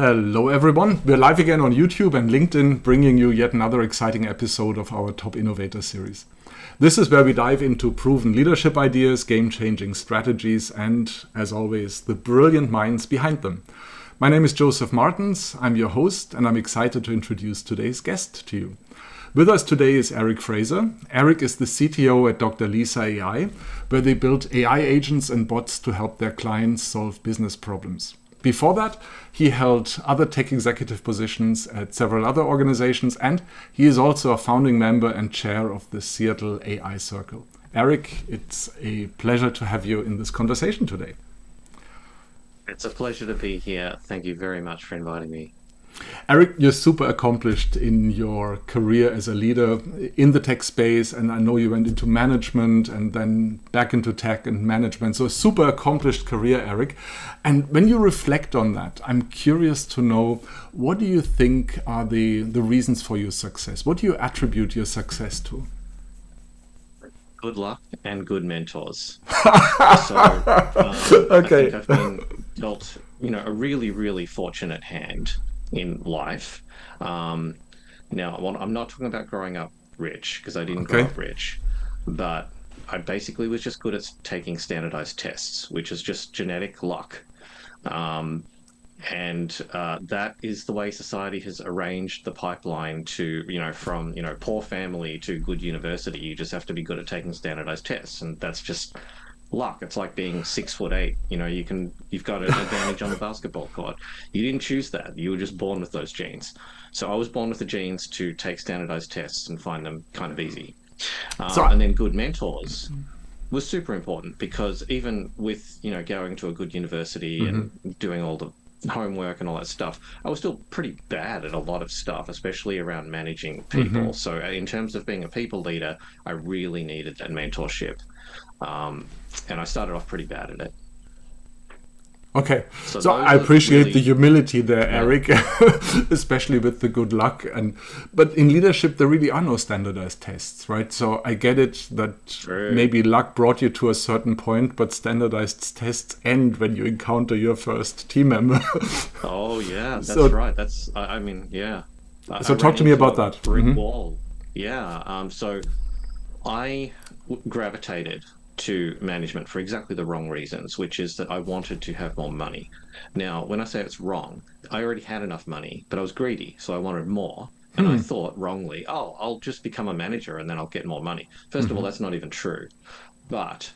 Hello everyone, we're live again on YouTube and LinkedIn, bringing you yet another exciting episode of our Top Innovator series. This is where we dive into proven leadership ideas, game-changing strategies, and, as always, the brilliant minds behind them. My name is Joseph Martens, I'm your host, and I'm excited to introduce today's guest to you. With us today is Eric Fraser. Eric is the CTO at Dr. Lisa AI, where they build AI agents and bots to help their clients solve business problems. Before that, he held other tech executive positions at several other organizations, and he is also a founding member and chair of the Seattle AI Circle. Eric, it's a pleasure to have you in this conversation today. It's a pleasure to be here. Thank you very much for inviting me. Eric, you're super accomplished in your career as a leader in the tech space, and I know you went into management and then back into tech and management. So a super accomplished career, Eric. And when you reflect on that, I'm curious to know, what do you think are the reasons for your success? What do you attribute your success to? Good luck and good mentors. Okay. I think I've been dealt, a really, really fortunate hand in life. Now, I'm not talking about growing up rich, because I didn't grow up rich, but I basically was just good at taking standardized tests, which is just genetic luck. That is the way society has arranged the pipeline to, from, poor family to good university. You just have to be good at taking standardized tests, and that's just luck. It's like being 6'8". You've got an advantage on the basketball court. You didn't choose that. You were just born with those genes. So I was born with the genes to take standardized tests and find them kind of easy. And then good mentors was super important, because even with, going to a good university and doing all the homework and all that stuff, I was still pretty bad at a lot of stuff, especially around managing people. So in terms of being a people leader, I really needed that mentorship. And I started off pretty bad at it. Okay, so I appreciate the humility there, Eric, especially with the good luck. But in leadership, there really are no standardized tests, right? So I get it that maybe luck brought you to a certain point, but standardized tests end when you encounter your first team member. Oh, yeah, that's right. Yeah. So talk to me about that. Brick wall. Yeah. So I gravitated to management for exactly the wrong reasons, which is that I wanted to have more money. Now, when I say it's wrong, I already had enough money, but I was greedy, so I wanted more. And I thought wrongly, I'll just become a manager and then I'll get more money. First of all, that's not even true, but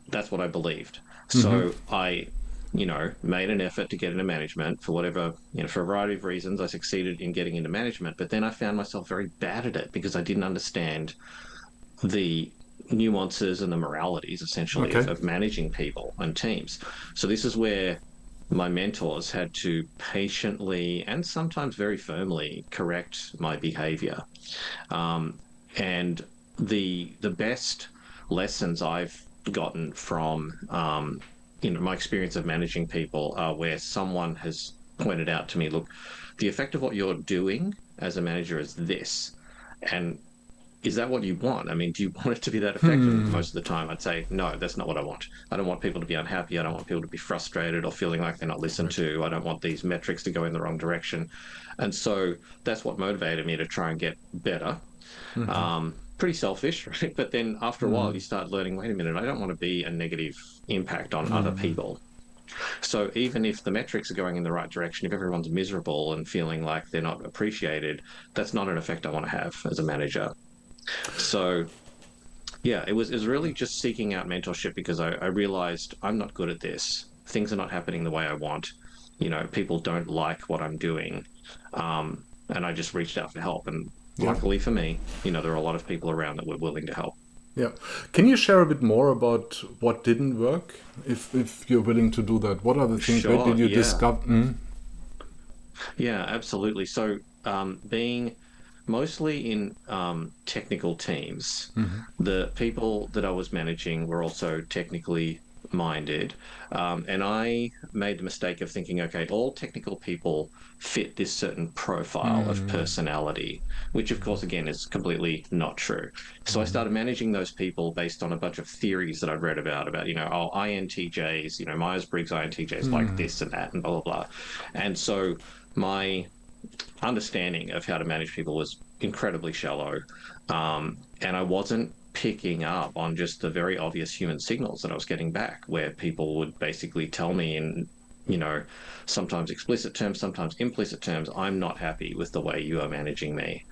that's what I believed. So I, made an effort to get into management for whatever, for a variety of reasons. I succeeded in getting into management, but then I found myself very bad at it because I didn't understand the nuances and the moralities, essentially, of managing people and teams. So this is where my mentors had to patiently and sometimes very firmly correct my behavior. And the best lessons I've gotten from my experience of managing people are where someone has pointed out to me, look, the effect of what you're doing as a manager is this, and is that what you want? I mean, do you want it to be that effective? Most of the time I'd say, no, that's not what I want. I don't want people to be unhappy. I don't want people to be frustrated or feeling like they're not listened to. I don't want these metrics to go in the wrong direction. And so that's what motivated me to try and get better. Pretty selfish, right? But then after a while, you start learning, wait a minute, I don't want to be a negative impact on other people. So even if the metrics are going in the right direction, if everyone's miserable and feeling like they're not appreciated, that's not an effect I want to have as a manager. So, yeah, it was really just seeking out mentorship, because I realized I'm not good at this. Things are not happening the way I want. People don't like what I'm doing. And I just reached out for help. And luckily for me, there are a lot of people around that were willing to help. Yeah. Can you share a bit more about what didn't work, if you're willing to do that? What are the things that did you discover? Yeah, absolutely. So being mostly in technical teams, the people that I was managing were also technically minded, and I made the mistake of thinking, okay, all technical people fit this certain profile of Mm, personality, which of course, again, is completely not true. So I started managing those people based on a bunch of theories that I'd read about, oh, INTJs, Myers-Briggs INTJs like this and that and blah, blah, blah. And so my understanding of how to manage people was incredibly shallow. And I wasn't picking up on just the very obvious human signals that I was getting back, where people would basically tell me in, you know, sometimes explicit terms, sometimes implicit terms, I'm not happy with the way you are managing me.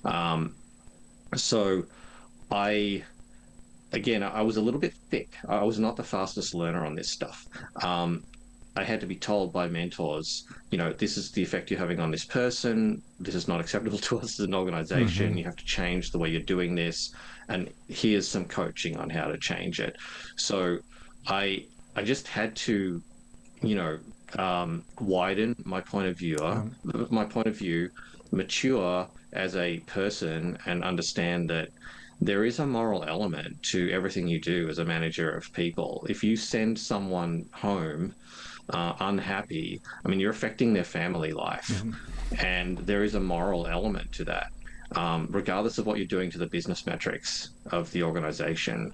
Um, so I again, I was a little bit thick. I was not the fastest learner on this stuff. Um, I had to be told by mentors, this is the effect you're having on this person. This is not acceptable to us as an organization. You have to change the way you're doing this. And here's some coaching on how to change it. So I just had to, widen my point of view, mature as a person, and understand that there is a moral element to everything you do as a manager of people. If you send someone home unhappy, I mean, you're affecting their family life, and there is a moral element to that. Regardless of what you're doing to the business metrics of the organization,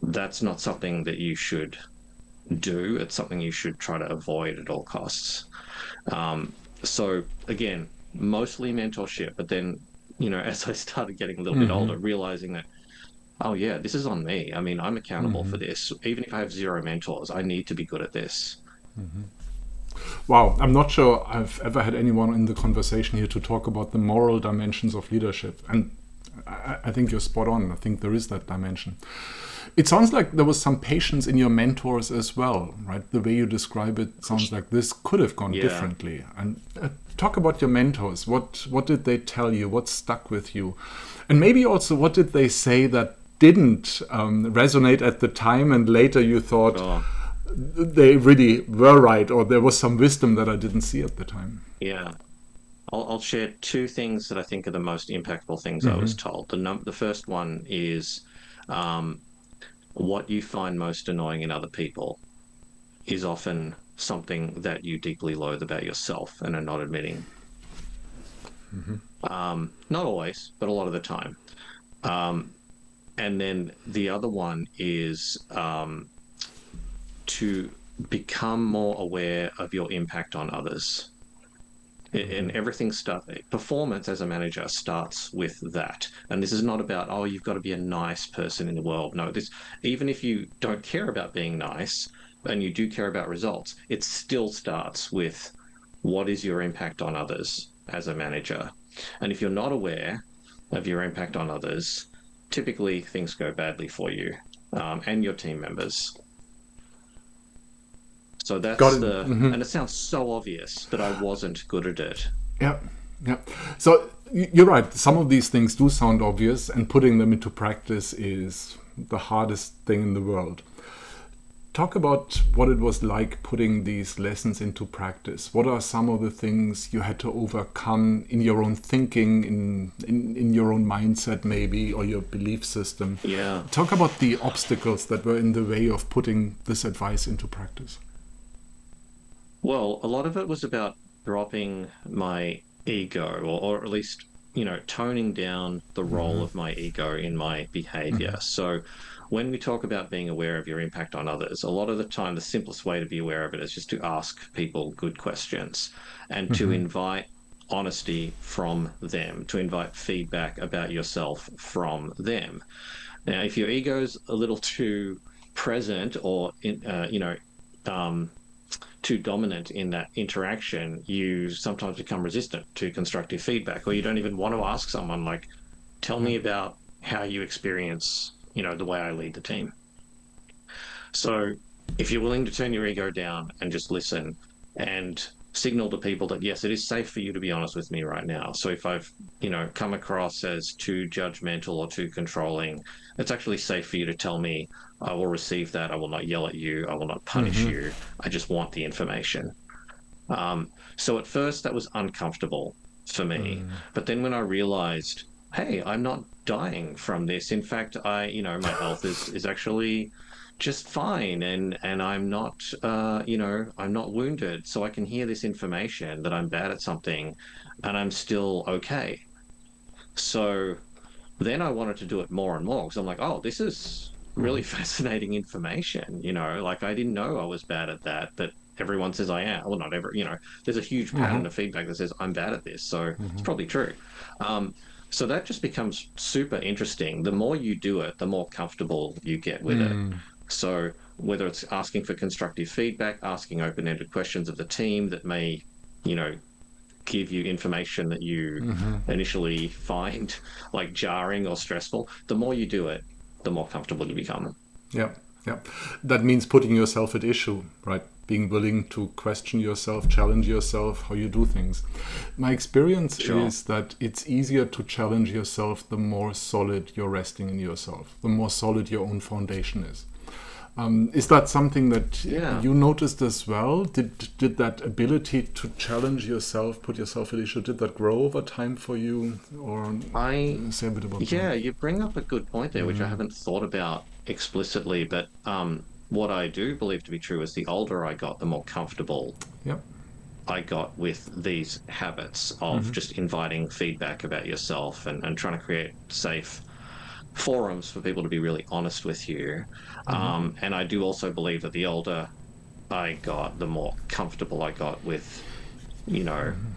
that's not something that you should do. It's something you should try to avoid at all costs. So again, mostly mentorship, but then, as I started getting a little bit older, realizing that, oh yeah, this is on me. I mean, I'm accountable for this. Even if I have zero mentors, I need to be good at this. wow, I'm not sure I've ever had anyone in the conversation here to talk about the moral dimensions of leadership. And I think you're spot on. I think there is that dimension. It sounds like there was some patience in your mentors as well, right? The way you describe it sounds like this could have gone Yeah. differently. And talk about your mentors. What did they tell you? What stuck with you? And maybe also what did they say that didn't resonate at the time and later you thought Oh, they really were right, or there was some wisdom that I didn't see at the time? yeah. I'll share two things that I think are the most impactful things I was told. The first one is um, what you find most annoying in other people is often something that you deeply loathe about yourself and are not admitting. Not always, but a lot of the time. Um, and then the other one is to become more aware of your impact on others. And everything performance as a manager starts with that. And this is not about, oh, you've got to be a nice person in the world. No, this, even if you don't care about being nice and you do care about results, it still starts with what is your impact on others as a manager. And if you're not aware of your impact on others, typically things go badly for you, and your team members. So Got that's it. and it sounds so obvious, but I wasn't good at it. Yeah, yeah. So you're right. Some of these things do sound obvious, and putting them into practice is the hardest thing in the world. Talk about what it was like putting these lessons into practice. What are some of the things you had to overcome in your own thinking, in your own mindset, maybe, or your belief system? Yeah. Talk about the obstacles that were in the way of putting this advice into practice. Well, a lot of it was about dropping my ego, or at least, toning down the role of my ego in my behavior. So when we talk about being aware of your impact on others, a lot of the time, the simplest way to be aware of it is just to ask people good questions and to invite honesty from them, to invite feedback about yourself from them. Now, if your ego's a little too present or, um, too dominant in that interaction, you sometimes become resistant to constructive feedback, or you don't even want to ask someone like, tell me about how you experience, the way I lead the team. So if you're willing to turn your ego down and just listen and signal to people that, yes, it is safe for you to be honest with me right now. So if I've, come across as too judgmental or too controlling, it's actually safe for you to tell me. I will receive that. I will not yell at you. I will not punish you. I just want the information. So at first that was uncomfortable for me. But then when I realized, hey, I'm not dying from this. In fact, my health is actually just fine, and I'm not I'm not wounded, so I can hear this information that I'm bad at something and I'm still okay. So then I wanted to do it more and more because I'm like, oh, this is really fascinating information. Like I didn't know I was bad at that, but everyone says I am. Well, not every, there's a huge pattern of feedback that says I'm bad at this. So it's probably true. Um, so that just becomes super interesting. The more you do it, the more comfortable you get with it. So whether it's asking for constructive feedback, asking open-ended questions of the team that may, you know, give you information that you initially find like jarring or stressful, the more you do it, the more comfortable you become. Yeah, yeah. That means putting yourself at issue, right? Being willing to question yourself, challenge yourself, how you do things. My experience Sure. is that it's easier to challenge yourself the more solid you're resting in yourself, the more solid your own foundation is. Is that something that Yeah. you noticed as well? Did that ability to challenge yourself, put yourself at issue, did that grow over time for you? Or I say a bit about that. Yeah, you bring up a good point there, which I haven't thought about explicitly, but what I do believe to be true is the older I got, the more comfortable Yeah. I got with these habits of just inviting feedback about yourself and trying to create safe forums for people to be really honest with you. And I do also believe that the older I got, the more comfortable I got with,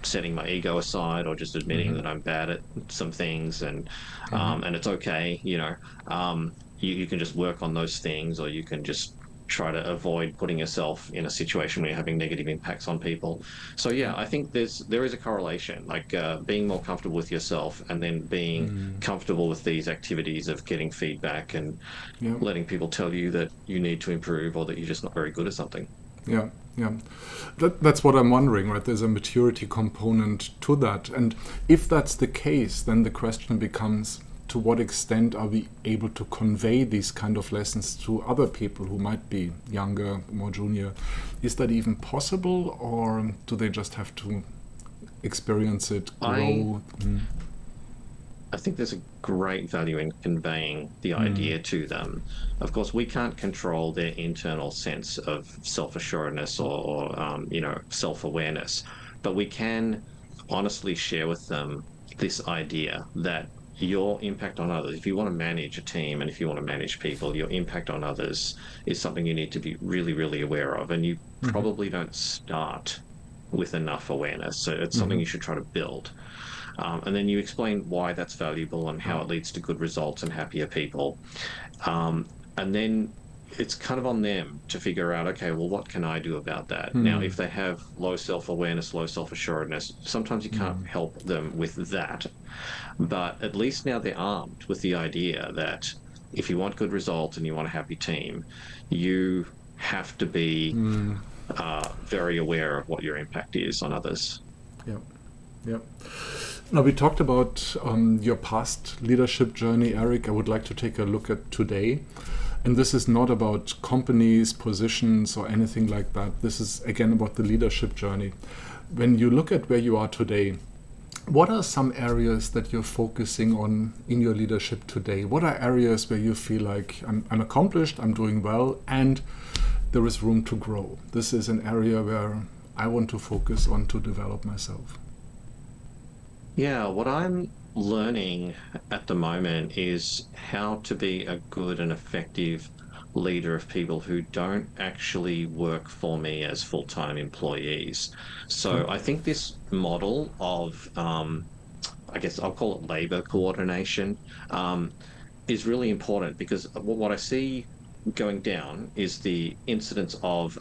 setting my ego aside or just admitting that I'm bad at some things and it's okay, you can just work on those things, or you can just try to avoid putting yourself in a situation where you're having negative impacts on people. So yeah, I think there is a correlation, like being more comfortable with yourself and then being comfortable with these activities of getting feedback and Yeah. letting people tell you that you need to improve or that you're just not very good at something. Yeah, yeah. That's what I'm wondering, right? There's a maturity component to that. And if that's the case, then the question becomes, to what extent are we able to convey these kind of lessons to other people who might be younger, more junior? Is that even possible, or do they just have to experience it, I grow? I think there's a great value in conveying the idea to them. Of course, we can't control their internal sense of self-assuredness or self-awareness, but we can honestly share with them this idea that your impact on others, if you want to manage a team and if you want to manage people, your impact on others is something you need to be really, really aware of. And you probably don't start with enough awareness. So it's something you should try to build. And then you explain why that's valuable and how it leads to good results and happier people. And then it's kind of on them to figure out, okay, well, what can I do about that? Now, if they have low self-awareness, low self-assuredness, sometimes you can't help them with that. But at least now they're armed with the idea that if you want good results and you want a happy team, you have to be very aware of what your impact is on others. Yeah, yeah. Now, we talked about your past leadership journey, Eric. I would like to take a look at today. And this is not about companies, positions, or anything like that. This is, again, about the leadership journey. When you look at where you are today, what are some areas that you're focusing on in your leadership today? What are areas where you feel like I'm accomplished, I'm doing well, and there is room to grow? This is an area where I want to focus on to develop myself. Yeah, what I'm learning at the moment is how to be a good and effective leader of people who don't actually work for me as full-time employees. So Okay. I think this model of, I guess I'll call it labor coordination, is really important because what I see going down is the incidence of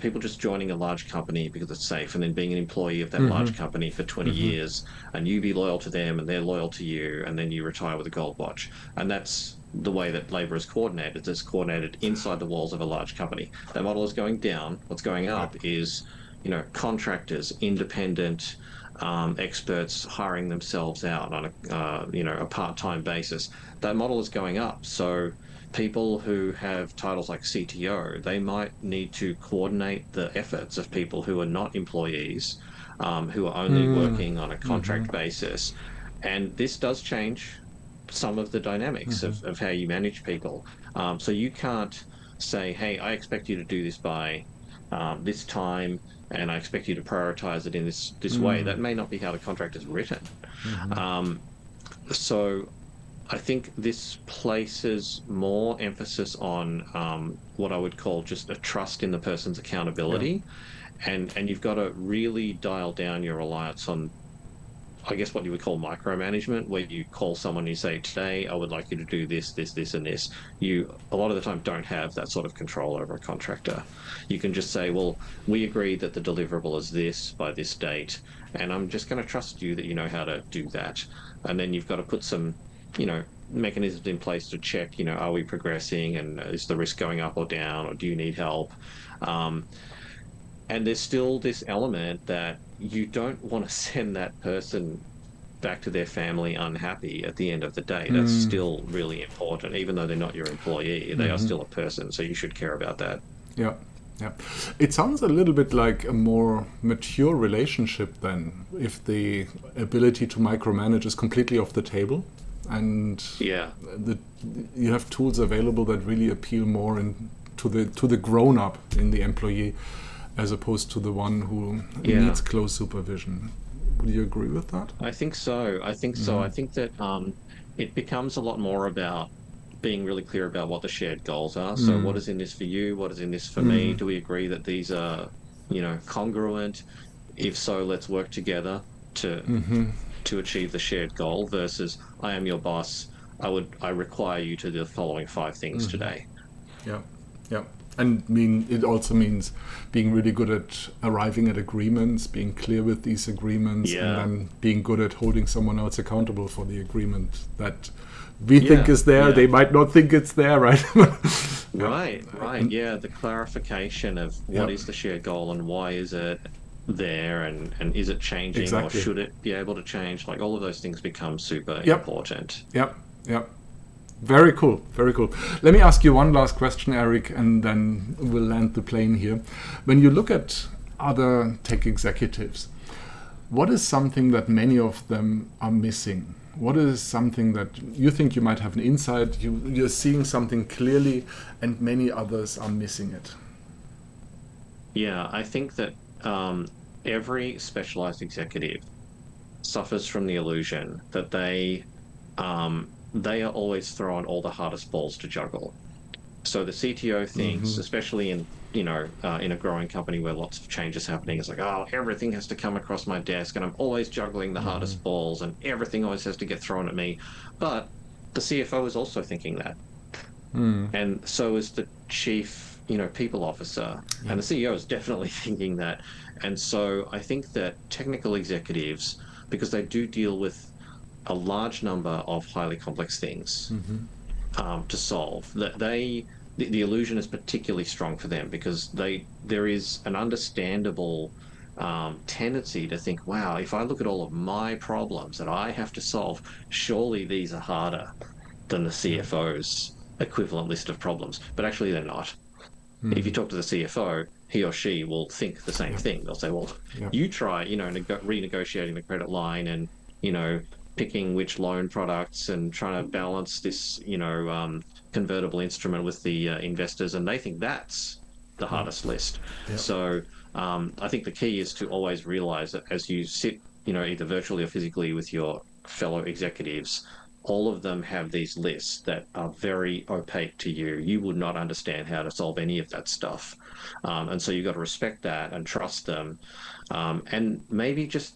people just joining a large company because it's safe and then being an employee of that large company for 20 years and you be loyal to them and they're loyal to you and then you retire with a gold watch. And that's the way that labor is coordinated. It's coordinated inside the walls of a large company. That model is going down. What's going up is, contractors, independent experts hiring themselves out on a part-time basis. That model is going up. So people who have titles like CTO, they might need to coordinate the efforts of people who are not employees, who are only working on a contract basis. And this does change some of the dynamics of how you manage people. So you can't say, hey, I expect you to do this by this time, and I expect you to prioritize it in this way. That may not be how the contract is written. So I think this places more emphasis on what I would call just a trust in the person's accountability. And you've got to really dial down your reliance on, I guess, what you would call micromanagement, where you call someone and you say, today I would like you to do this, this, this, and this. You, a lot of the time, don't have that sort of control over a contractor. You can just say, well, we agree that the deliverable is this by this date, and I'm just going to trust you that you know how to do that. And then you've got to put some, mechanisms in place to check, are we progressing, and is the risk going up or down, or do you need help? And there's still this element that you don't want to send that person back to their family unhappy at the end of the day. That's still really important. Even though they're not your employee, they are still a person, so you should care about that. Yeah. Yeah. It sounds a little bit like a more mature relationship then, if the ability to micromanage is completely off the table, and you have tools available that really appeal more to the grown-up in the employee, as opposed to the one who needs close supervision. Would you agree with that? I think so. I think that it becomes a lot more about being really clear about what the shared goals are. So what is in this for you? What is in this for me? Do we agree that these are, congruent? If so, let's work together to achieve the shared goal, versus I am your boss. I require you to do the following 5 things today. Yeah. Yeah. And it also means being really good at arriving at agreements, being clear with these agreements, and then being good at holding someone else accountable for the agreement that we think is there. They might not think it's there, right? Right. Yeah, the clarification of what is the shared goal and why is it there, and is it changing, or should it be able to change? Like, all of those things become super important. Yep. Very cool. Let me ask you one last question, Eric, and then we'll land the plane here. When you look at other tech executives, what is something that many of them are missing? What is something that you think you might have an insight, you're seeing something clearly, and many others are missing it? Yeah, I think that every specialized executive suffers from the illusion that they are always thrown all the hardest balls to juggle. So the CTO thinks, especially in a growing company where lots of change is happening, it's like, oh, everything has to come across my desk, and I'm always juggling the hardest balls, and everything always has to get thrown at me. But the CFO is also thinking that, and so is the chief, people officer, and the CEO is definitely thinking that. And so I think that technical executives, because they do deal with a large number of highly complex things to solve, that the illusion is particularly strong for them, because there is an understandable tendency to think, wow, if I look at all of my problems that I have to solve, surely these are harder than the CFO's equivalent list of problems. But actually they're not. If you talk to the CFO, he or she will think the same thing. They'll say, well, you try, renegotiating the credit line, and, picking which loan products, and trying to balance this, convertible instrument with the investors, and they think that's the hardest list. So I think the key is to always realize that as you sit, either virtually or physically with your fellow executives, all of them have these lists that are very opaque to you. You would not understand how to solve any of that stuff. And so you've got to respect that and trust them, and maybe just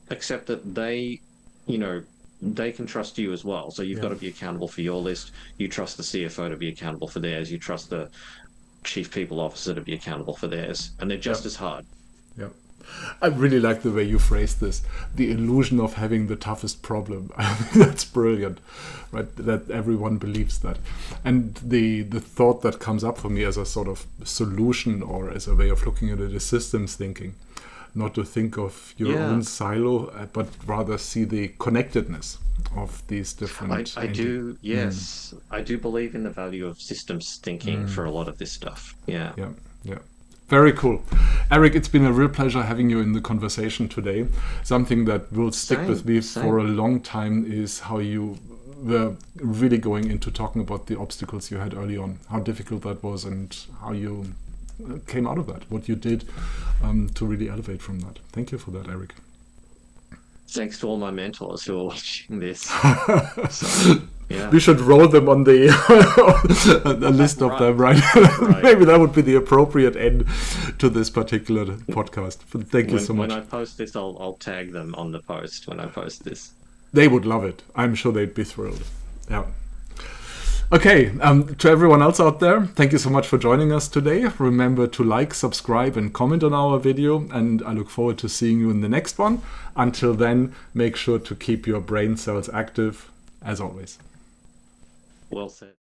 accept that they can trust you as well. So you've got to be accountable for your list. You trust the CFO to be accountable for theirs. You trust the chief people officer to be accountable for theirs. And they're just as hard. Yeah. I really like the way you phrased this. The illusion of having the toughest problem. I think that's brilliant, right? That everyone believes that. And the thought that comes up for me as a sort of solution, or as a way of looking at it, is systems thinking. Not to think of your own silo, but rather see the connectedness of these different... I do believe in the value of systems thinking for a lot of this stuff. Yeah. Very cool. Eric, it's been a real pleasure having you in the conversation today. Something that will stick with me for a long time is how you were really going into talking about the obstacles you had early on, how difficult that was, and how you came out of that, what you did to really elevate from that. Thank you for that, Eric. Thanks to all my mentors who are watching this. So, yeah. We should roll them on the a list of them, right? Maybe that would be the appropriate end to this particular podcast. But thank you so much. When I post this, I'll tag them on the post when I post this. They would love it. I'm sure they'd be thrilled. Yeah. Okay, to everyone else out there, thank you so much for joining us today. Remember to like, subscribe, and comment on our video, and I look forward to seeing you in the next one. Until then, make sure to keep your brain cells active, as always. Well said.